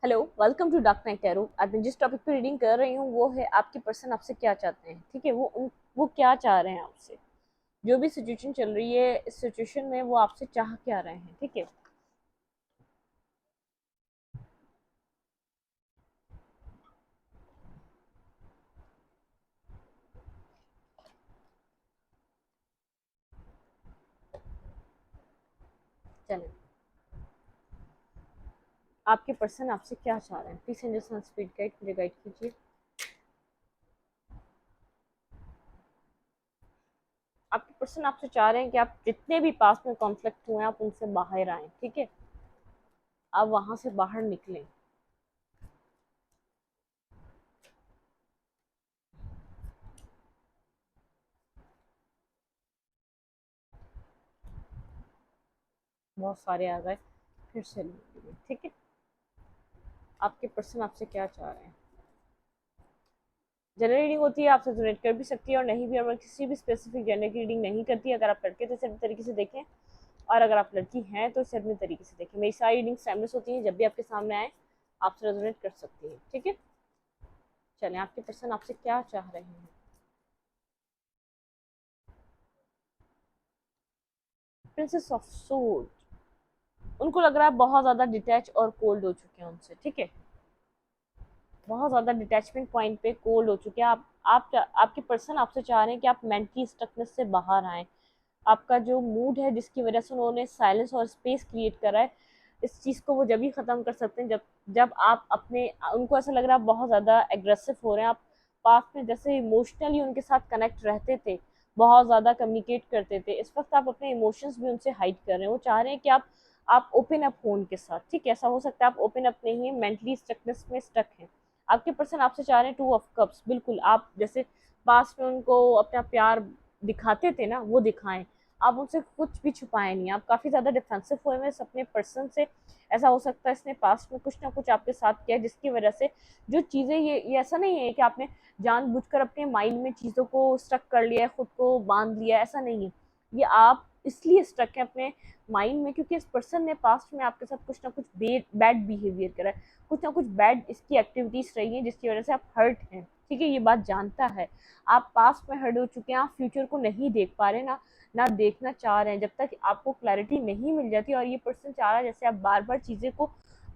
Hello, welcome to dark night tarot. आज मैं जिस टॉपिक पे रीडिंग कर रही हूँ वो है आपके पर्सन आपसे क्या चाहते हैं। ठीक है, वो क्या चाह रहे हैं आपसे। जो भी सिचुएशन चल रही है इस सिचुएशन में वो आपसे चाह क्या रहे हैं। ठीक है, चलें। आपके पर्सन आपसे क्या चाह रहे हैं, प्लीज एंजल स्पीड गाइड मुझे गाइड कीजिए। आपके पर्सन आपसे चाह रहे हैं कि आप जितने भी पास में कॉन्फ्लिक्ट हुए हैं आप उनसे बाहर आए। ठीक है, आप वहां से बाहर निकलें। बहुत सारे आ गए, फिर से लेंगे। ठीक है, आपके पर्सन आपसे क्या चाह रहे हैं। जनरल रीडिंग होती है, आपसे रिजोनेट कर भी सकती है और नहीं भी, और मैं किसी भी स्पेसिफिक जेंडर की रीडिंग नहीं करती। अगर आप लड़के तो इसे अपने तरीके से देखें, और अगर आप लड़की हैं तो इसे अपने तरीके से देखें। मेरी सारी रीडिंग टाइमलेस होती हैं, जब भी आपके सामने आए आपसे रेजोनेट कर सकती है। ठीक है, चलें, आपके पर्सन आपसे क्या चाह रहे हैं। प्रिंसेस ऑफ सोड, उनको लग रहा है बहुत ज़्यादा डिटैच और कोल्ड हो चुके हैं उनसे। ठीक है, बहुत ज़्यादा डिटैचमेंट पॉइंट पे कोल्ड हो चुके हैं आपके पर्सन आपसे चाह रहे हैं कि आप मेंटली स्टकनेस से बाहर आएँ। आपका जो मूड है जिसकी वजह से उन्होंने साइलेंस और स्पेस क्रिएट करा है, इस चीज़ को वो जब ही ख़त्म कर सकते हैं जब जब आप अपने उनको ऐसा लग रहा है आप बहुत ज़्यादा एग्रेसिव हो रहे हैं। आप पास्ट में जैसे इमोशनली उनके साथ कनेक्ट रहते थे, बहुत ज़्यादा कम्युनिकेट करते थे, इस वक्त आप अपने इमोशंस भी उनसे हाइड कर रहे हैं। वो चाह रहे हैं कि आप ओपन अप हो उनके साथ। ठीक है, ऐसा हो सकता है आप ओपन अप नहीं है, मेंटली स्टकनेस में स्टक हैं। आपके पर्सन आपसे चाह रहे हैं टू ऑफ कप्स। बिल्कुल, आप जैसे पास्ट में उनको अपना प्यार दिखाते थे ना, वो दिखाएं। आप उनसे कुछ भी छुपाए नहीं, आप काफ़ी ज़्यादा डिफेंसिव हुए हैं अपने पर्सन से। ऐसा हो सकता है इसने पास्ट में कुछ ना कुछ आपके साथ किया जिसकी वजह से जो चीज़ें ये ऐसा नहीं है कि आपने जानबूझकर अपने माइंड में चीज़ों को स्टक कर लिया है, खुद को बांध लिया है, ऐसा नहीं है। ये आप इसलिए स्टक है अपने माइंड में क्योंकि इस पर्सन ने पास्ट में आपके साथ कुछ ना कुछ बैड बिहेवियर करा है, कुछ ना कुछ बैड इसकी एक्टिविटीज रही हैं जिसकी वजह से आप हर्ट हैं। ठीक है, ये बात जानता है। आप पास्ट में हर्ट हो चुके हैं, आप फ्यूचर को नहीं देख पा रहे ना देखना चाह रहे हैं। जब तक आपको क्लैरिटी नहीं मिल जाती, और ये पर्सन चाह रहा है जैसे आप बार बार चीज़ें को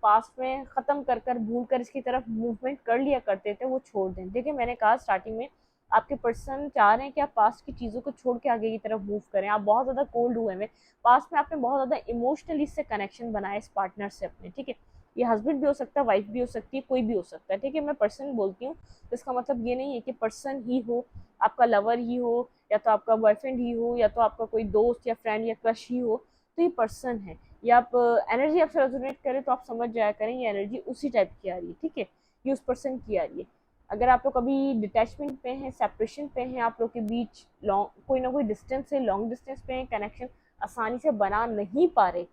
पास्ट में ख़त्म कर कर भूल कर इसकी तरफ मूवमेंट कर लिया करते थे, वो छोड़ दें। देखिए, मैंने कहा स्टार्टिंग में आपके पर्सन चाह रहे हैं कि आप पास्ट की चीज़ों को छोड़ के आगे की तरफ मूव करें। आप बहुत ज़्यादा कोल्ड हुए हैं, पास्ट में आपने बहुत ज़्यादा इमोशनली से कनेक्शन बनाया इस पार्टनर से अपने। ठीक है, ये हस्बैंड भी हो सकता है, वाइफ भी हो सकती है, कोई भी हो सकता है। ठीक है, मैं पर्सन बोलती हूँ तो इसका मतलब ये नहीं है कि पर्सन ही हो, आपका लवर ही हो, या तो आपका बॉयफ्रेंड ही हो, या तो आपका कोई दोस्त या फ्रेंड या क्रश ही हो। तो ये पर्सन है। ये आप एनर्जी आपसे रेजोनेट करें तो आप समझ जाया करें ये एनर्जी उसी टाइप की आ रही है। ठीक है, ये उस पर्सन की आ रही है। अगर आप लोग कभी डिटैचमेंट पे हैं, सेपरेशन पे हैं, आप लोग के बीच लॉन्ग कोई ना कोई डिस्टेंस है, लॉन्ग डिस्टेंस पे है, कनेक्शन आसानी से बना नहीं पा रहे,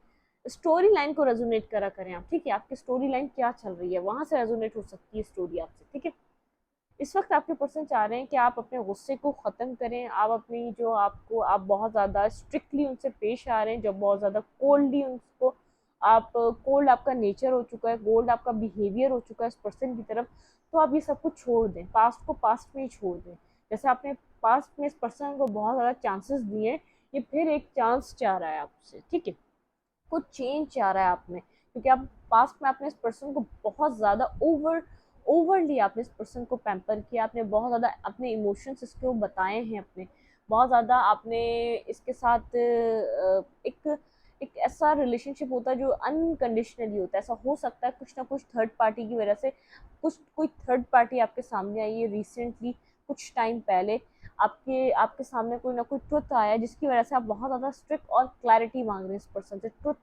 स्टोरी लाइन को रेजोनेट करा करें आप। ठीक है, आपकी स्टोरी लाइन क्या चल रही है वहां से रेजोनेट हो सकती है स्टोरी आपसे। ठीक है, इस वक्त आपके पर्सन चाह रहे हैं कि आप अपने गुस्से को ख़त्म करें। आप अपनी जो आपको आप बहुत ज़्यादा स्ट्रिक्टली उनसे पेश आ रहे हैं, जब बहुत ज़्यादा कोल्डली उनको आप कोल्ड आपका नेचर हो चुका है, कोल्ड आपका बिहेवियर हो चुका है इस पर्सन की तरफ। तो आप ये सब कुछ छोड़ दें, पास्ट को पास्ट में ही छोड़ दें। जैसे आपने पास्ट में इस पर्सन को बहुत ज़्यादा चांसेस दिए, ये फिर एक चांस चाह रहा है आपसे। ठीक है, कुछ चेंज चाह रहा है आप में, क्योंकि आप पास्ट में आपने इस पर्सन को बहुत ज़्यादा ओवरली आपने इस पर्सन को पैम्पर किया, आपने बहुत ज़्यादा अपने इमोशंस इसको बताए हैं अपने, बहुत ज़्यादा आपने इसके साथ एक एक ऐसा रिलेशनशिप होता है जो अनकंडीशनली होता है। ऐसा हो सकता है कुछ ना कुछ थर्ड पार्टी की वजह से कुछ कोई थर्ड पार्टी आपके सामने आई है रिसेंटली, कुछ टाइम पहले आपके आपके सामने कोई ना कोई ट्रुथ आया जिसकी वजह से आप बहुत ज़्यादा स्ट्रिक्ट और क्लैरिटी मांग रहे हैं इस पर्सन से। ट्रुथ,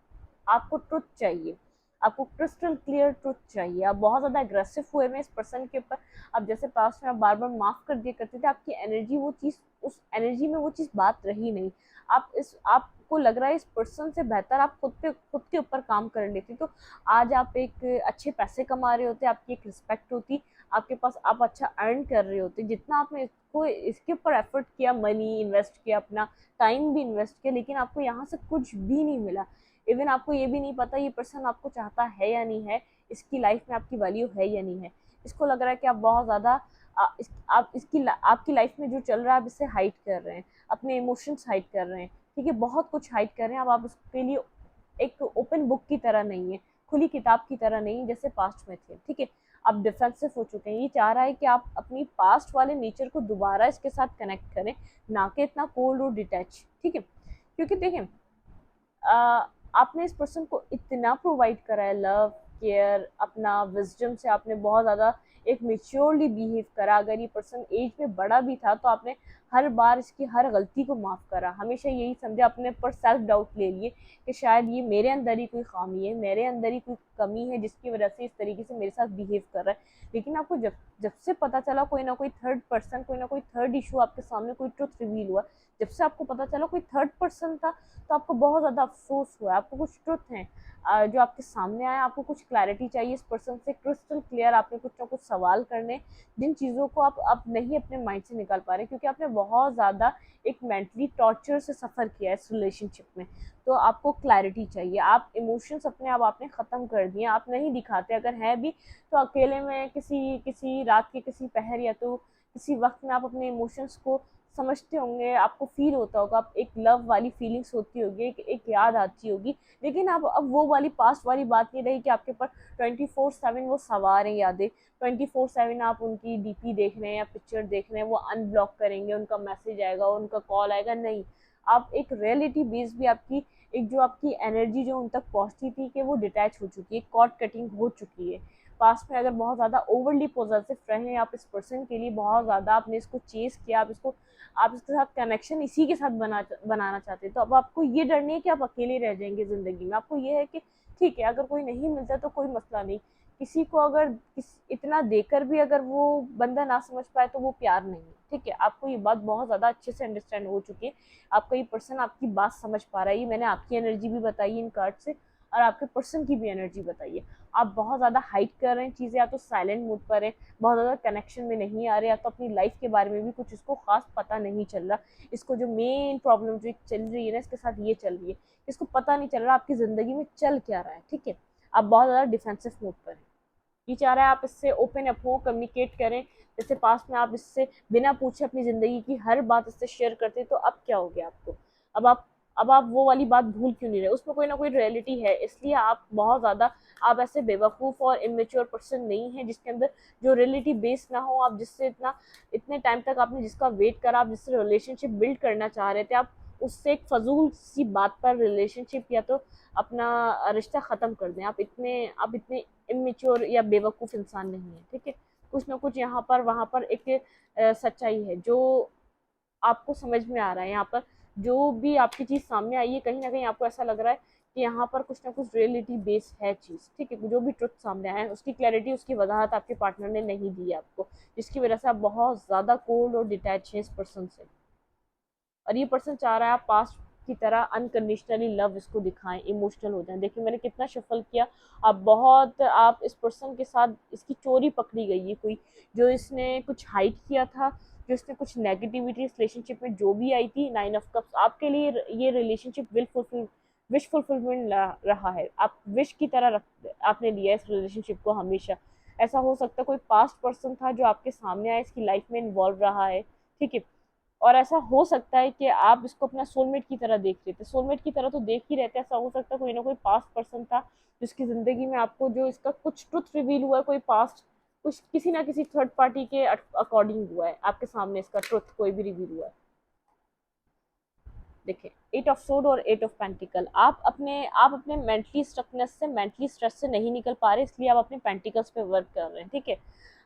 आपको ट्रुथ चाहिए, आपको क्रिस्टल क्लियर ट्रुथ चाहिए। आप बहुत ज़्यादा एग्रेसिव हुए हैं इस पर्सन के ऊपर। आप जैसे पास्ट में आप बार बार माफ़ कर दिया करते थे, आपकी एनर्जी वो चीज़, उस एनर्जी में वो चीज़ बात रही नहीं। आपको लग रहा है इस पर्सन से बेहतर आप खुद के ऊपर काम कर लेती, तो आज आप एक अच्छे पैसे कमा रहे होते, आपकी एक रिस्पेक्ट होती आपके पास, आप अच्छा अर्न कर रहे होते। जितना आपने इसको इसके ऊपर एफर्ट किया, मनी इन्वेस्ट किया, अपना टाइम भी इन्वेस्ट किया, लेकिन आपको यहाँ से कुछ भी नहीं मिला। इवन आपको ये भी नहीं पता ये पर्सन आपको चाहता है या नहीं है, इसकी लाइफ में आपकी वैल्यू है या नहीं है। इसको लग रहा है कि आप बहुत ज़्यादा आपकी लाइफ में जो चल रहा है आप इससे हाइड कर रहे हैं, अपने इमोशंस हाइड कर रहे हैं, ठीक है, बहुत कुछ हाइड कर रहे हैं। अब आप उसके लिए एक ओपन बुक की तरह नहीं है, खुली किताब की तरह नहीं जैसे पास्ट में थे, ठीक है। आप डिफेंसिव हो चुके हैं। ये चाह रहा है कि आप अपनी पास्ट वाले नेचर को दोबारा इसके साथ कनेक्ट करें, ना कि इतना कोल्ड और डिटैच, ठीक है। क्योंकि देखें, आपने इस पर्सन को इतना प्रोवाइड करा है, लव, केयर, अपना विजडम से आपने बहुत ज़्यादा एक मेच्योरली बिहेव करा। अगर ये पर्सन एज में बड़ा भी था तो आपने हर बार इसकी हर गलती को माफ़ करा, हमेशा यही समझा, अपने पर सेल्फ डाउट ले लिए कि शायद ये मेरे अंदर ही कोई खामी है, मेरे अंदर ही कोई कमी है जिसकी वजह से इस तरीके से मेरे साथ बिहेव कर रहा है। लेकिन आपको जब जब से पता चला कोई ना कोई थर्ड पर्सन, कोई ना कोई थर्ड इशू आपके सामने, कोई ट्रुथ रिवील हुआ, जब से आपको पता चला कोई थर्ड पर्सन था, तो आपको बहुत ज़्यादा अफसोस हुआ। आपको कुछ ट्रुथ है जो आपके सामने आया, आपको कुछ क्लैरिटी चाहिए इस पर्सन से, क्रिस्टल क्लियर आपने कुछ ना कुछ सवाल करने, जिन चीज़ों को आप नहीं अपने माइंड से निकाल पा रहे, क्योंकि आपने बहुत ज़्यादा एक मेंटली टॉर्चर से सफ़र किया है इस रिलेशनशिप में। तो आपको क्लैरिटी चाहिए। आप इमोशंस अपने आप आपने ख़त्म कर दिए, आप नहीं दिखाते, अगर है भी तो अकेले में किसी किसी रात के किसी पहर या तो किसी वक्त में आप अपने इमोशंस को समझते होंगे, आपको फील होता होगा, आप एक लव वाली फीलिंग्स होती होगी, एक याद आती होगी। लेकिन अब वो वाली पास्ट वाली बात नहीं रही कि आपके पास 24/7 वो सवार हैं यादें, 24/7 आप उनकी डीपी देख रहे हैं या पिक्चर देख रहे हैं, वो अनब्लॉक करेंगे, उनका मैसेज आएगा, उनका कॉल आएगा, नहीं। आप एक रियलिटी बेस भी आपकी, एक जो आपकी एनर्जी जो उन तक पहुंचती थी कि वो डिटैच हो चुकी है, कॉर्ड कटिंग हो चुकी है। पास्ट में अगर बहुत ज़्यादा ओवरली पॉजिटिव रहे आप इस पर्सन के लिए, बहुत ज़्यादा आपने इसको चेस किया, आप इसके साथ कनेक्शन इसी के साथ बनाना चाहते हैं, तो अब आपको ये डर नहीं है कि आप अकेले रह जाएंगे ज़िंदगी में। आपको ये है कि ठीक है, अगर कोई नहीं मिलता तो कोई मसला नहीं, किसी को अगर इतना देकर भी अगर वो बंदा ना समझ पाए तो वो प्यार नहीं है, ठीक है। आपको ये बात बहुत ज़्यादा अच्छे से अंडरस्टैंड हो चुकी है, आपका ये पर्सन आपकी बात समझ पा रहा है। ये मैंने आपकी एनर्जी भी बताई इन कार्ड से, और आपके पर्सन की भी एनर्जी बताई है। आप बहुत ज़्यादा हाइड कर रहे हैं चीज़ें, या तो साइलेंट मूड पर है, बहुत ज़्यादा कनेक्शन में नहीं आ रहे, या तो अपनी लाइफ के बारे में भी कुछ इसको खास पता नहीं चल रहा। इसको जो मेन प्रॉब्लम जो चल रही है ना, इसके साथ ये चल रही है, इसको पता नहीं चल रहा आपकी ज़िंदगी में चल क्या रहा है, ठीक है। आप बहुत ज़्यादा डिफेंसिव मूड पर हैं। ये चाह रहा है आप इससे ओपन अप हो, कम्युनिकेट करें। जैसे पास्ट में आप इससे बिना पूछे अपनी ज़िंदगी की हर बात इससे शेयर करते, तो अब क्या हो गया आपको? अब आप अब आप वो वाली बात भूल क्यों नहीं रहे? उसमें कोई ना कोई रियलिटी है, इसलिए आप बहुत ज़्यादा, आप ऐसे बेवकूफ़ और इमेच्योर पर्सन नहीं है जिसके अंदर जो रियलिटी बेस ना हो। आप जिससे इतने टाइम तक आपने जिसका वेट करा, आप जिससे रिलेशनशिप बिल्ड करना चाह रहे थे, आप उससे एक फजूल सी बात पर रिलेशनशिप या तो अपना रिश्ता ख़त्म कर दें। आप इतने इमेच्योर या बेवकूफ़ इंसान नहीं है, ठीक है। कुछ ना कुछ यहाँ पर वहाँ पर एक सच्चाई है जो आपको समझ में आ रहा है। यहाँ पर जो भी आपकी चीज़ सामने आई है, कहीं ना कहीं आपको ऐसा लग रहा है कि यहाँ पर कुछ ना कुछ रियलिटी बेस है चीज़, ठीक है। जो भी ट्रुथ सामने आया है उसकी क्लैरिटी, उसकी वजाहत आपके पार्टनर ने नहीं दी है आपको, जिसकी वजह से आप बहुत ज़्यादा कोल्ड और डिटैच हैं इस पर्सन से। और ये पर्सन चाह रहा है आप पास्ट की तरह अनकंडीशनली लव इसको दिखाएं, इमोशनल हो जाएं। देखिए मैंने कितना शफल किया, आप इस पर्सन के साथ, इसकी चोरी पकड़ी गई है कोई, जो इसने कुछ हाइड किया था, जो इसने कुछ नेगेटिविटी इस रिलेशनशिप में जो भी आई थी। 9 ऑफ कप्स आपके लिए ये रिलेशनशिप विश फुलफिलमेंट रहा है। आप विश की तरह आपने लिया इस रिलेशनशिप को हमेशा। ऐसा हो सकता है कोई पास्ट पर्सन था जो आपके सामने आया, इसकी लाइफ में इन्वॉल्व रहा है, ठीक है। और ऐसा हो सकता है कि आप इसको अपना सोलमेट की तरह देख रहे थे, सोलमेट की तरह तो देख ही रहते हैं। ऐसा हो सकता है कोई ना कोई पास्ट पर्सन था जिसकी ज़िंदगी में आपको, जो इसका कुछ ट्रुथ रिवील हुआ है, कोई पास्ट, कुछ किसी ना किसी थर्ड पार्टी के अकॉर्डिंग हुआ है आपके सामने, इसका ट्रुथ कोई भी रिवील हुआ है। देखिए 8 ऑफ सोड और 8 ऑफ पेंटिकल, आप अपने मेंटली स्ट्रकनेस से, मेंटली स्ट्रेस से नहीं निकल पा रहे, इसलिए आप अपने पेंटिकल्स पे वर्क कर रहे हैं, ठीक है।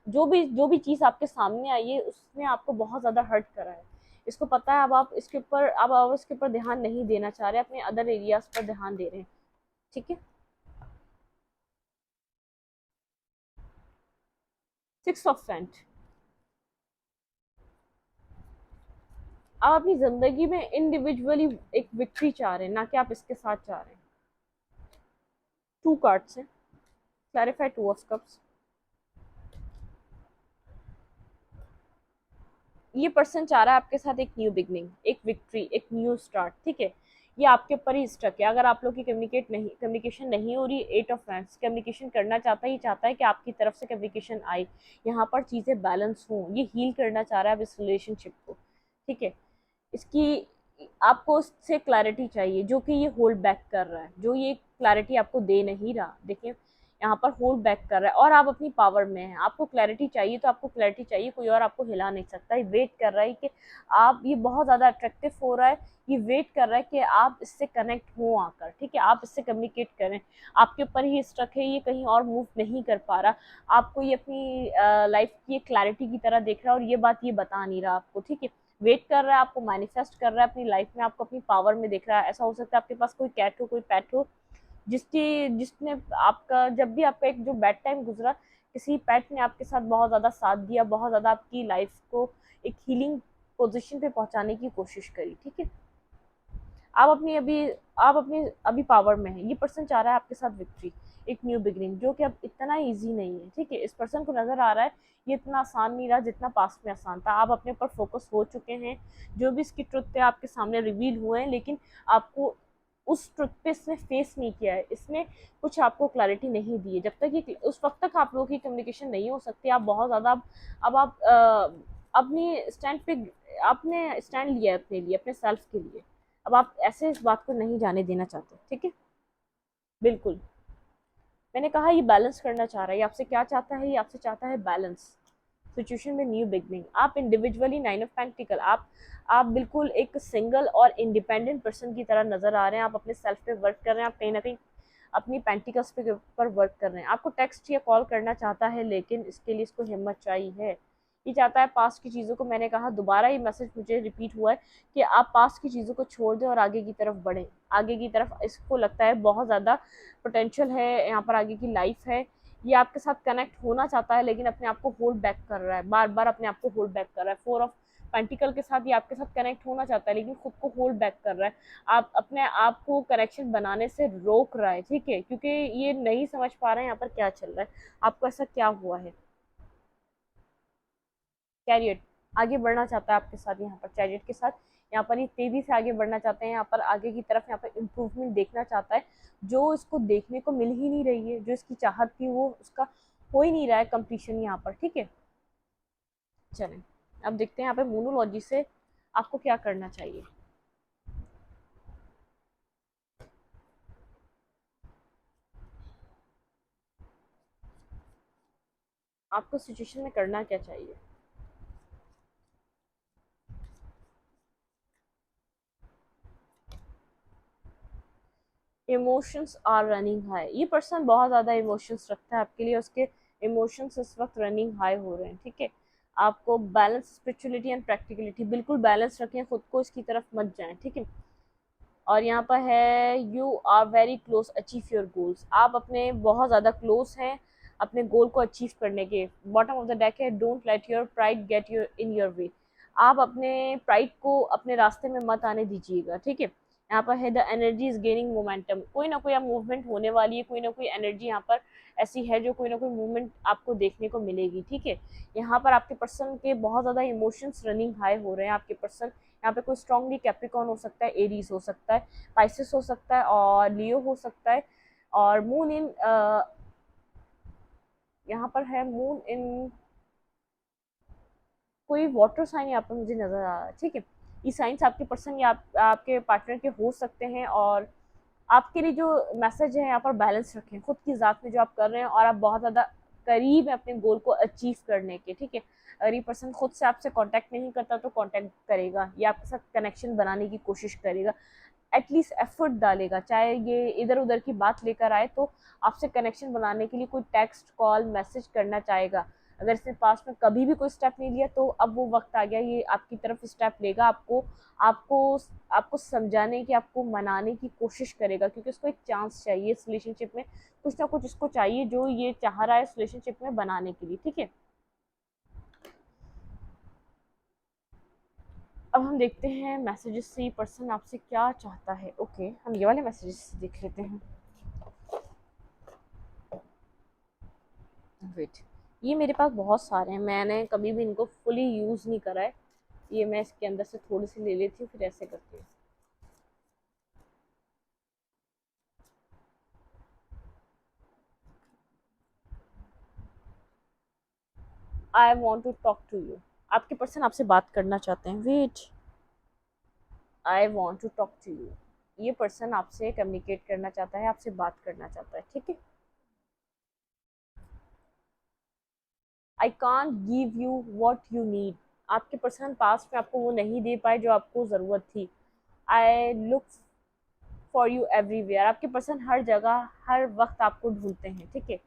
जो भी चीज़ आपके सामने आई है उसने आपको बहुत ज़्यादा हर्ट करा है, इसको पता है। अब आप इसके ऊपर ध्यान नहीं देना चाह रहे, अपने अदर एरियाज पर ध्यान दे रहे हैं, ठीक है। 6 ऑफ पेंट, आप अपनी ज़िंदगी में इंडिविजुअली एक विक्ट्री चाह रहे हैं, ना कि आप इसके साथ चाह रहे हैं। 2 कार्ड्स हैं, क्लैरिफाई 2 ऑफ कप्स। ये पर्सन चाह रहा है आपके साथ एक न्यू बिगनिंग, एक विक्ट्री, एक न्यू स्टार्ट, ठीक है। ये आपके ऊपर ही स्टक है। अगर आप लोग की कम्युनिकेशन नहीं हो रही, 8 ऑफ Wands कम्युनिकेशन करना चाहता है, ये चाहता है कि आपकी तरफ से कम्युनिकेशन आए, यहाँ पर चीज़ें बैलेंस हों, ये हील करना चाह रहा है अब इस रिलेशनशिप को, ठीक है। इसकी आपको उससे क्लैरिटी चाहिए, जो कि ये होल्ड बैक कर रहा है, जो ये क्लैरिटी आपको दे नहीं रहा। देखिए यहाँ पर होल्ड बैक कर रहा है और आप अपनी पावर में हैं, आपको क्लैरिटी चाहिए तो आपको क्लैरिटी चाहिए, कोई और आपको हिला नहीं सकता। ये वेट कर रहा है कि आप, ये बहुत ज़्यादा अट्रैक्टिव हो रहा है, ये वेट कर रहा है कि आप इससे कनेक्ट हो आकर, ठीक है, आप इससे कम्युनिकेट करें। आपके ऊपर ही स्ट्रक है, ये कहीं और मूव नहीं कर पा रहा, आपको ये अपनी लाइफ की क्लैरिटी की तरह देख रहा है और ये बात ये बता नहीं रहा आपको, ठीक है। वेट कर रहा है, आपको मैनिफेस्ट कर रहा है अपनी लाइफ में, आपको अपनी पावर में देख रहा है। ऐसा हो सकता है आपके पास कोई कैट हो, कोई पेट हो, जिसने आपका, जब भी आपका एक जो बैड टाइम गुजरा, किसी पेट ने आपके साथ बहुत ज़्यादा साथ दिया, बहुत ज़्यादा आपकी लाइफ को एक हीलिंग पोजीशन पे पहुंचाने की कोशिश करी, ठीक है। आप अपनी अभी आप अपनी अभी पावर में है। ये पर्सन चाह रहा है आपके साथ विक्ट्री, एक न्यू बिगिनिंग, जो कि अब इतना इजी नहीं है, ठीक है। इस पर्सन को नजर आ रहा है ये इतना आसान नहीं रहा जितना पास्ट में आसान था। आप अपने ऊपर फोकस हो चुके हैं, जो भी इसकी ट्रुथ है आपके सामने रिवील हुए हैं, लेकिन आपको उस ट्रुथ पे इसने फेस नहीं किया है, इसने कुछ आपको क्लैरिटी नहीं दी है। जब तक ये उस वक्त तक आप लोगों की कम्युनिकेशन नहीं हो सकती। आप बहुत ज़्यादा अब आप अपनी स्टैंड पे, आपने स्टैंड लिया है अपने लिए, अपने सेल्फ के लिए। अब आप ऐसे इस बात को नहीं जाने देना चाहते, ठीक है। बिल्कुल, मैंने कहा ये बैलेंस करना चाह रहा है। ये आपसे क्या चाहता है? ये आपसे चाहता है बैलेंस, सिचुएशन में न्यू बिगनिंग। आप इंडिविजुअली 9 ऑफ पेंटिकल, आप बिल्कुल एक सिंगल और इंडिपेंडेंट पर्सन की तरह नजर आ रहे हैं। आप अपने सेल्फ पे वर्क कर रहे हैं, आप कहीं ना कहीं अपनी पेंटिकल्स पे ऊपर वर्क कर रहे हैं। आपको टेक्स्ट या कॉल करना चाहता है, लेकिन इसके लिए इसको हिम्मत चाहिए है। ये चाहता है पास्ट की चीज़ों को, मैंने कहा दोबारा ये मैसेज मुझे रिपीट हुआ है कि आप पास्ट की चीज़ों को छोड़ दें और आगे की तरफ बढ़ें। आगे की तरफ इसको लगता है बहुत ज़्यादा पोटेंशियल है यहाँ पर, आगे की लाइफ है। ये आपके साथ कनेक्ट होना चाहता है, लेकिन अपने आप को होल्ड बैक कर रहा है, बार बार अपने आप को होल्ड बैक कर रहा है। 4 ऑफ पेंटिकल के साथ ये आपके साथ कनेक्ट होना चाहता है, लेकिन खुद को होल्ड बैक कर रहा है। आप अपने आप को कनेक्शन बनाने से रोक रहा है, ठीक है, क्योंकि ये नहीं समझ पा रहे हैं यहाँ पर क्या चल रहा है, आपको ऐसा क्या हुआ है। कैरियर आगे बढ़ना चाहता है आपके साथ, यहाँ पर चैरियट के साथ, यहाँ पर ये तेजी से आगे बढ़ना चाहते हैं, यहाँ पर आगे की तरफ, यहाँ पर इम्प्रूवमेंट देखना चाहता है, जो इसको देखने को मिल ही नहीं रही है। जो इसकी चाहत थी वो उसका हो ही नहीं रहा है कंप्लीशन यहाँ पर, ठीक है। चलें अब देखते हैं यहाँ पे मोनोलॉजी से आपको क्या करना चाहिए। आपको सिचुएशन में करना क्या चाहिए। इमोशंस आर रनिंग हाई, ये पर्सन बहुत ज़्यादा इमोशंस रखता है आपके लिए, उसके इमोशंस इस वक्त रनिंग हाई हो रहे हैं, ठीक है। आपको बैलेंस, स्पिरिचुअलिटी एंड प्रैक्टिकलिटी, बिल्कुल बैलेंस रखें खुद को, इसकी तरफ मत जाएं, ठीक है। और यहाँ पर है you are very close achieve your goals, आप अपने बहुत ज़्यादा क्लोज हैं अपने गोल को अचीव करने के। बॉटम ऑफ द डेक है don't let your pride get your in your way, आप अपने प्राइड को अपने रास्ते में मत आने दीजिएगा, ठीक है। यहाँ पर है the energy is gaining momentum, कोई ना कोई मूवमेंट होने वाली है, कोई ना कोई एनर्जी यहाँ पर ऐसी है जो कोई ना कोई मूवमेंट आपको देखने को मिलेगी, ठीक है। यहाँ पर आपके पर्सन के बहुत ज़्यादा इमोशंस रनिंग हाई हो रहे हैं। आपके पर्सन यहाँ पे कोई स्ट्रांगली कैप्रिकॉन हो सकता है, एरीज हो सकता है, पाइसेस हो सकता है और लियो हो सकता है। और मून इन, यहाँ पर है मून इन कोई वाटर साइन यहाँ पर मुझे नजर आ रहा है, ठीक है। ये साइंस आपके पर्सन या आपके पार्टनर के हो सकते हैं। और आपके लिए जो मैसेज है यहाँ पर, बैलेंस रखें खुद की ज़ात में जो आप कर रहे हैं, और आप बहुत ज़्यादा करीब है अपने गोल को अचीव करने के, ठीक है। अगर ये पर्सन खुद से आपसे कांटेक्ट नहीं करता तो कांटेक्ट करेगा, या आपके साथ कनेक्शन बनाने की कोशिश करेगा, एटलीस्ट एफर्ट डालेगा, चाहे ये इधर उधर की बात लेकर आए तो आपसे कनेक्शन बनाने के लिए कोई टेक्स्ट कॉल मैसेज करना चाहेगा। अगर इसने पास्ट में कभी भी कोई स्टेप नहीं लिया तो अब वो वक्त आ गया, ये आपकी तरफ स्टेप लेगा, आपको आपको आपको समझाने की, आपको मनाने की कोशिश करेगा, क्योंकि उसको एक चांस चाहिए इस रिलेशनशिप में, कुछ ना कुछ इसको चाहिए जो ये चाह रहा है इस रिलेशनशिप में बनाने के लिए, ठीक है। अब हम देखते हैं मैसेजेस से ये पर्सन आपसे क्या चाहता है। ओके, हम ये वाले मैसेजेस देख लेते हैं। वेट, ये मेरे पास बहुत सारे हैं, मैंने कभी भी इनको फुली यूज़ नहीं करा है। ये मैं इसके अंदर से थोड़ी सी ले लेती हूँ, फिर ऐसे करती हूँ। I want to talk to you, आपके पर्सन आपसे बात करना चाहते हैं। Wait, I want to talk to you, ये पर्सन आपसे कम्युनिकेट करना चाहता है, आपसे बात करना चाहता है, ठीक है। I can't give you what you need, आपके पर्सन पास में आपको वो नहीं दे पाए जो आपको ज़रूरत थी। I look for you everywhere, आपके पर्सन हर जगह हर वक्त आपको ढूंढते हैं, ठीक है।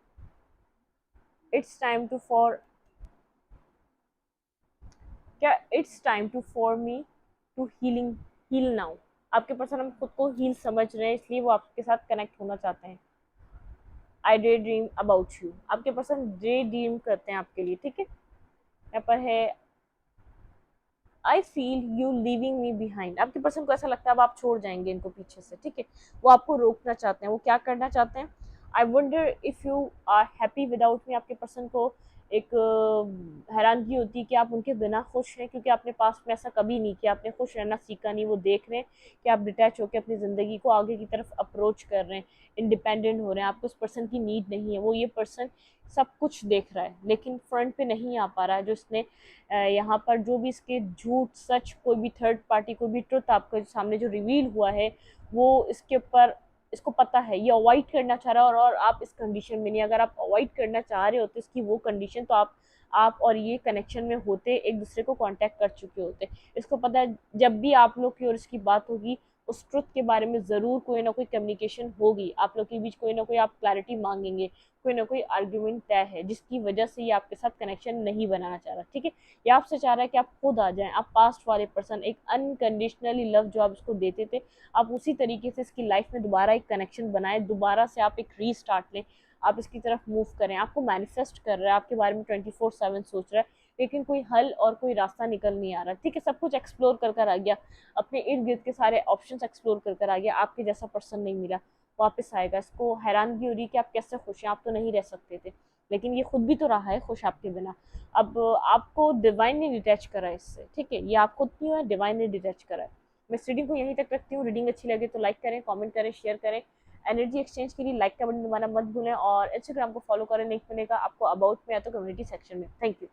इट्स टाइम टू फॉर, क्या it's time to for me to heal now, आपके पर्सन हम खुद को हील समझ रहे हैं, इसलिए वो आपके साथ कनेक्ट होना चाहते हैं। आई डे ड्रीम अबाउट यू, आपके पर्सन डे ड्रीम करते हैं आपके लिए, ठीक है। यहाँ पर है I feel you leaving me behind, आपके पर्सन को ऐसा लगता है अब आप छोड़ जाएंगे इनको पीछे से, ठीक है। वो आपको रोकना चाहते हैं, वो क्या करना चाहते हैं। I wonder if you are happy without me, आपके पर्सन को एक हैरानगी होती है कि आप उनके बिना खुश हैं, क्योंकि आपने पास में ऐसा कभी नहीं किया, आपने खुश रहना सीखा नहीं। वो देख रहे हैं कि आप डिटैच होकर अपनी ज़िंदगी को आगे की तरफ अप्रोच कर रहे हैं, इंडिपेंडेंट हो रहे हैं, आपको उस पर्सन की नीड नहीं है। वो ये पर्सन सब कुछ देख रहा है लेकिन फ्रंट पे नहीं आ पा रहा है। जो इसने यहाँ पर जो भी इसके झूठ सच कोई भी थर्ड पार्टी कोई भी ट्रुथ आपके सामने जो रिवील हुआ है, वो इसके ऊपर इसको पता है, ये अवॉइड करना चाह रहा है। और आप इस कंडीशन में नहीं, अगर आप अवॉइड करना चाह रहे होते इसकी वो कंडीशन, तो आप और ये कनेक्शन में होते, एक दूसरे को कांटेक्ट कर चुके होते। इसको पता है जब भी आप लोग की और इसकी बात होगी, उस ट्रुथ के बारे में ज़रूर कोई ना कोई कम्युनिकेशन होगी, आप लोग के बीच कोई ना कोई आप क्लैरिटी मांगेंगे, कोई ना कोई आर्ग्यूमेंट तय है जिसकी वजह से ये आपके साथ कनेक्शन नहीं बनाना चाह रहा, ठीक है। ये आपसे चाह रहा है कि आप खुद आ जाएं, आप पास्ट वाले पर्सन, एक अनकंडीशनली लव जो आप इसको देते थे, आप उसी तरीके से इसकी लाइफ में दोबारा एक कनेक्शन बनाएं, दोबारा से आप एक रीस्टार्ट लें, आप इसकी तरफ मूव करें। आपको मैनिफेस्ट कर रहा है, आपके बारे में 24/7 सोच रहा है, लेकिन कोई हल और कोई रास्ता निकल नहीं आ रहा, ठीक है। सब कुछ एक्सप्लोर कर कर आ गया, अपने इर्द गिर्द के सारे ऑप्शंस एक्सप्लोर कर कर आ गया, आपके जैसा पर्सन नहीं मिला। वापस आएगा, इसको हैरानगी हो रही है कि आप कैसे खुश हैं, आप तो नहीं रह सकते थे, लेकिन ये खुद भी तो रहा है खुश आपके बिना। अब आपको डिवाइन ने डिटैच करा है इससे, ठीक है। ये आप खुद नहीं है, डिवाइन ने डिटैच करा है। मैं इस रीडिंग को यहीं तक रखती हूँ। रीडिंग अच्छी लगे तो लाइक करें, कमेंट करें, शेयर करें। एनर्जी एक्सचेंज के लिए लाइक का बटन दबाना मत भूलें और इंस्टाग्राम को फॉलो करें, लिंक मिलेगा आपको अबाउट में या तो कम्युनिटी सेक्शन में। Thank you.